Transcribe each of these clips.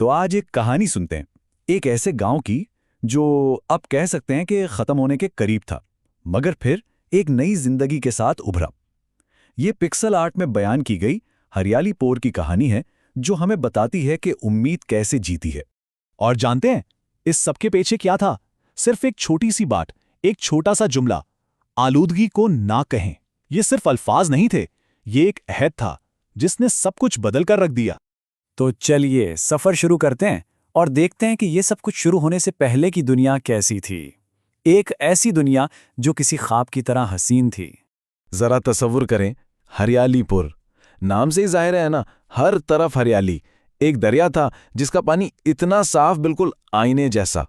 तो आज एक कहानी सुनते हैं, एक ऐसे गांव की जो अब कह सकते हैं कि खत्म होने के करीब था, मगर फिर एक नई जिंदगी के साथ उभरा। ये पिक्सल आर्ट में बयान की गई हरियाली पोर की कहानी है, जो हमें बताती है कि उम्मीद कैसे जीती है। और जानते हैं इस सबके पीछे क्या था? सिर्फ एक छोटी सी बात, एक छोटा सा जुमला, आलूदगी को ना कहें। ये सिर्फ अल्फाज नहीं थे, ये एक अहद था जिसने सब कुछ बदल कर रख दिया। तो चलिए सफर शुरू करते हैं और देखते हैं कि ये सब कुछ शुरू होने से पहले की दुनिया कैसी थी। एक ऐसी दुनिया जो किसी ख्वाब की तरह हसीन थी। जरा तसव्वुर करें, हरियालीपुर नाम से ही जाहिर है ना, हर तरफ हरियाली। एक दरिया था जिसका पानी इतना साफ, बिल्कुल आईने जैसा।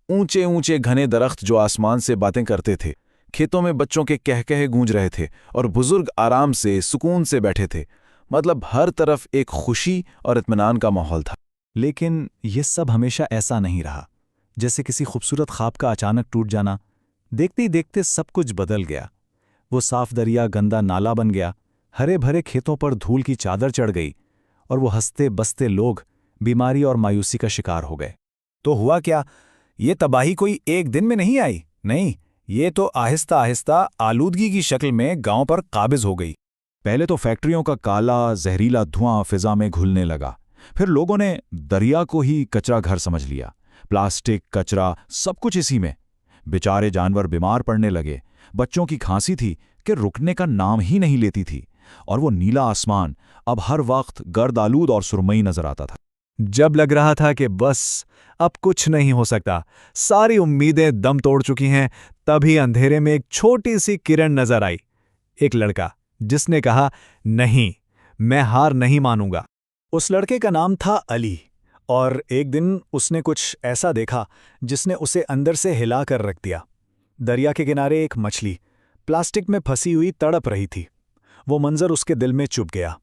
ऊंचे ऊंचे घने दरख्त जो आसमान से बातें करते थे। खेतों में बच्चों के कहकहे गूंज रहे थे और बुजुर्ग आराम से सुकून से बैठे थे। मतलब हर तरफ एक खुशी और इत्मीनान का माहौल था। लेकिन ये सब हमेशा ऐसा नहीं रहा। जैसे किसी खूबसूरत ख्वाब का अचानक टूट जाना। देखते ही देखते सब कुछ बदल गया। वो साफ दरिया गंदा नाला बन गया, हरे भरे खेतों पर धूल की चादर चढ़ गई, और वो हंसते बसते लोग बीमारी और मायूसी का शिकार हो गए। तो हुआ क्या? ये तबाही कोई एक दिन में नहीं आई। नहीं, ये तो आहिस्ता आहिस्ता आलूदगी की शक्ल में गांव पर काबिज हो गई। पहले तो फैक्ट्रियों का काला जहरीला धुआं फिजा में घुलने लगा। फिर लोगों ने दरिया को ही कचरा घर समझ लिया। प्लास्टिक, कचरा, सब कुछ इसी में। बेचारे जानवर बीमार पड़ने लगे। बच्चों की खांसी थी कि रुकने का नाम ही नहीं लेती थी। और वो नीला आसमान अब हर वक्त गर्द आलूद और सुरमई नजर आता था। जब लग रहा था कि बस अब कुछ नहीं हो सकता, सारी उम्मीदें दम तोड़ चुकी हैं, तभी अंधेरे में एक छोटी सी किरण नजर आई। एक लड़का जिसने कहा, नहीं, मैं हार नहीं मानूंगा। उस लड़के का नाम था अली, और एक दिन उसने कुछ ऐसा देखा जिसने उसे अंदर से हिला कर रख दिया। दरिया के किनारे एक मछली प्लास्टिक में फंसी हुई तड़प रही थी। वो मंजर उसके दिल में चुभ गया।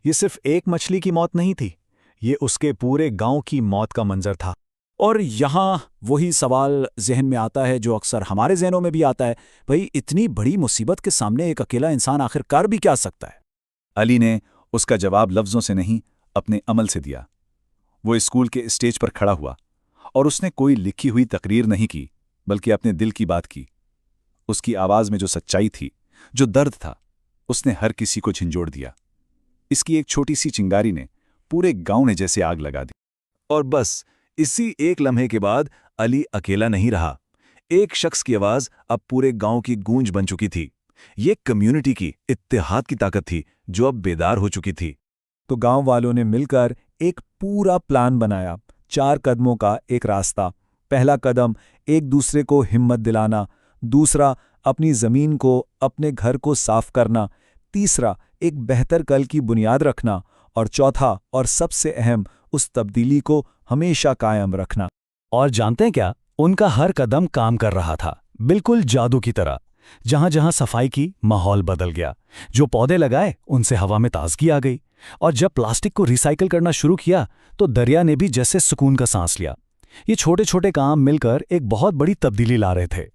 ये सिर्फ एक मछली की मौत नहीं थी, ये उसके पूरे गांव की मौत का मंजर था। और यहाँ वही सवाल जहन में आता है जो अक्सर हमारे जहनों में भी आता है, भाई इतनी बड़ी मुसीबत के सामने एक अकेला इंसान आखिर कर भी क्या सकता है? अली ने उसका जवाब लफ्ज़ों से नहीं, अपने अमल से दिया। वो स्कूल के स्टेज पर खड़ा हुआ और उसने कोई लिखी हुई तकरीर नहीं की, बल्कि अपने दिल की बात की। उसकी आवाज़ में जो सच्चाई थी, जो दर्द था, उसने हर किसी को झंझोड़ दिया। इसकी एक छोटी सी चिंगारी ने पूरे गांव ने जैसे आग लगा दी। और बस इसी एक लम्हे के बाद अली अकेला नहीं रहा। एक शख्स की आवाज़ अब पूरे गांव की गूंज बन चुकी थी। ये कम्युनिटी की इत्तेहाद की ताकत थी जो अब बेदार हो चुकी थी। तो गांव वालों ने मिलकर एक पूरा प्लान बनाया। 4 कदमों का एक रास्ता। पहला कदम, एक दूसरे को हिम्मत दिलाना। दूसरा, अपनी ज़मीन को, अपने घर को साफ करना। तीसरा, एक बेहतर कल की बुनियाद रखना। और चौथा और सबसे अहम, उस तब्दीली को हमेशा कायम रखना। और जानते हैं क्या? उनका हर कदम काम कर रहा था, बिल्कुल जादू की तरह। जहां जहां सफाई की, माहौल बदल गया। जो पौधे लगाए, उनसे हवा में ताजगी आ गई। और जब प्लास्टिक को रिसाइकिल करना शुरू किया, तो दरिया ने भी जैसे सुकून का सांस लिया। ये छोटे छोटे काम मिलकर एक बहुत बड़ी तब्दीली ला रहे थे।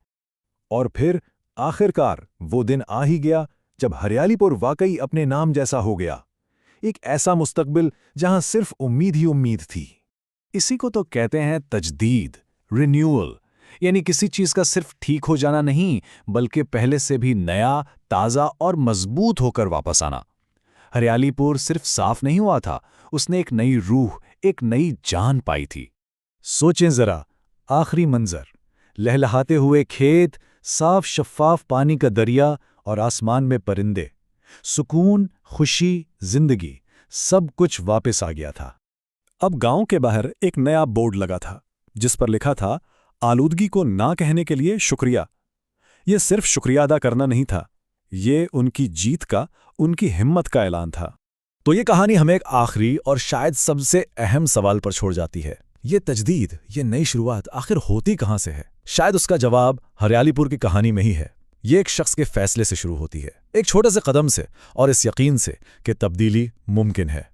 और फिर आखिरकार वो दिन आ ही गया जब हरियालीपुर वाकई अपने नाम जैसा हो गया। एक ऐसा मुस्तकबिल जहां सिर्फ उम्मीद ही उम्मीद थी। इसी को तो कहते हैं तजदीद, रिन्यूअल। यानी किसी चीज का सिर्फ ठीक हो जाना नहीं, बल्कि पहले से भी नया, ताज़ा और मजबूत होकर वापस आना। हरियालीपुर सिर्फ साफ नहीं हुआ था, उसने एक नई रूह, एक नई जान पाई थी। सोचें जरा, आखिरी मंजर, लहलहाते हुए खेत, साफ शफ्फाफ पानी का दरिया और आसमान में परिंदे। सुकून, खुशी, जिंदगी, सब कुछ वापस आ गया था। अब गांव के बाहर एक नया बोर्ड लगा था, जिस पर लिखा था, आलूदगी को ना कहने के लिए शुक्रिया। ये सिर्फ शुक्रिया अदा करना नहीं था, ये उनकी जीत का, उनकी हिम्मत का ऐलान था। तो ये कहानी हमें एक आखिरी और शायद सबसे अहम सवाल पर छोड़ जाती है। ये तजदीद, ये नई शुरुआत आखिर होती कहां से है? शायद उसका जवाब हरियालीपुर की कहानी में ही है। ये एक शख्स के फैसले से शुरू होती है, एक छोटे से कदम से, और इस यकीन से कि तब्दीली मुमकिन है।